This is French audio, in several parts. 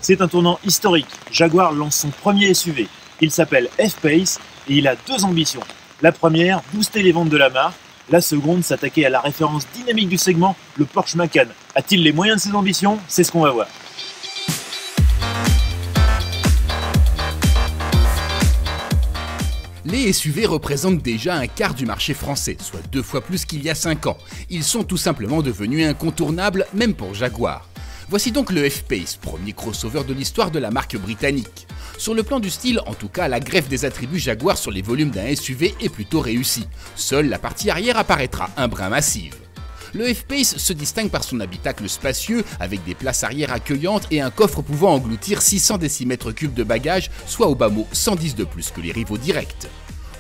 C'est un tournant historique. Jaguar lance son premier SUV. Il s'appelle F-Pace et il a deux ambitions. La première, booster les ventes de la marque. La seconde, s'attaquer à la référence dynamique du segment, le Porsche Macan. A-t-il les moyens de ses ambitions? C'est ce qu'on va voir. Les SUV représentent déjà un quart du marché français, soit 2 fois plus qu'il y a 5 ans. Ils sont tout simplement devenus incontournables, même pour Jaguar. Voici donc le F-Pace, premier crossover de l'histoire de la marque britannique. Sur le plan du style, en tout cas, la greffe des attributs Jaguar sur les volumes d'un SUV est plutôt réussie. Seule la partie arrière apparaîtra un brin massive. Le F-Pace se distingue par son habitacle spacieux, avec des places arrière accueillantes et un coffre pouvant engloutir 600 décimètres cubes de bagages, soit au bas mot 110 de plus que les rivaux directs.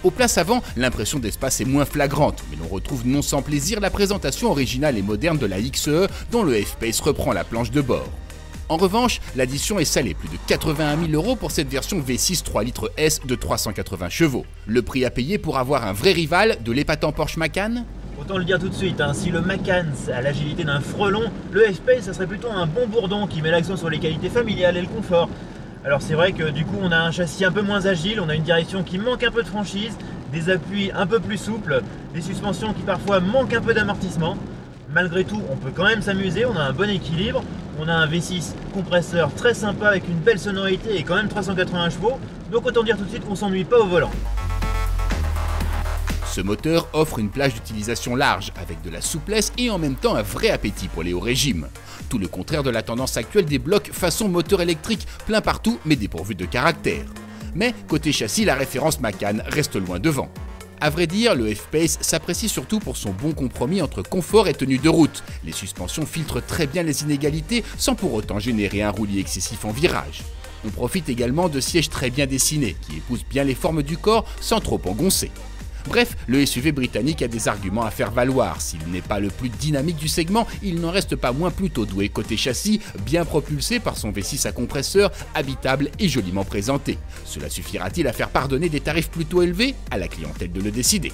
Aux places avant, l'impression d'espace est moins flagrante, mais l'on retrouve non sans plaisir la présentation originale et moderne de la XE, dont le F-Pace reprend la planche de bord. En revanche, l'addition est salée, plus de 81 000 € pour cette version V6 3 litres S de 380 chevaux. Le prix à payer pour avoir un vrai rival de l'épatant Porsche Macan? Autant le dire tout de suite, si le Macan a l'agilité d'un frelon, le F-Pace ça serait plutôt un bon bourdon qui met l'accent sur les qualités familiales et le confort. Alors c'est vrai que du coup on a un châssis un peu moins agile, on a une direction qui manque un peu de franchise, des appuis un peu plus souples, des suspensions qui parfois manquent un peu d'amortissement. Malgré tout, on peut quand même s'amuser, on a un bon équilibre, on a un V6 compresseur très sympa avec une belle sonorité et quand même 380 chevaux, donc autant dire tout de suite qu'on s'ennuie pas au volant. Ce moteur offre une plage d'utilisation large, avec de la souplesse et en même temps un vrai appétit pour les hauts régimes. Tout le contraire de la tendance actuelle des blocs façon moteur électrique, plein partout mais dépourvu de caractère. Mais côté châssis, la référence Macan reste loin devant. A vrai dire, le F-Pace s'apprécie surtout pour son bon compromis entre confort et tenue de route. Les suspensions filtrent très bien les inégalités sans pour autant générer un roulis excessif en virage. On profite également de sièges très bien dessinés, qui épousent bien les formes du corps sans trop engoncer. Bref, le SUV britannique a des arguments à faire valoir. S'il n'est pas le plus dynamique du segment, il n'en reste pas moins plutôt doué côté châssis, bien propulsé par son V6 à compresseur, habitable et joliment présenté. Cela suffira-t-il à faire pardonner des tarifs plutôt élevés? À la clientèle de le décider.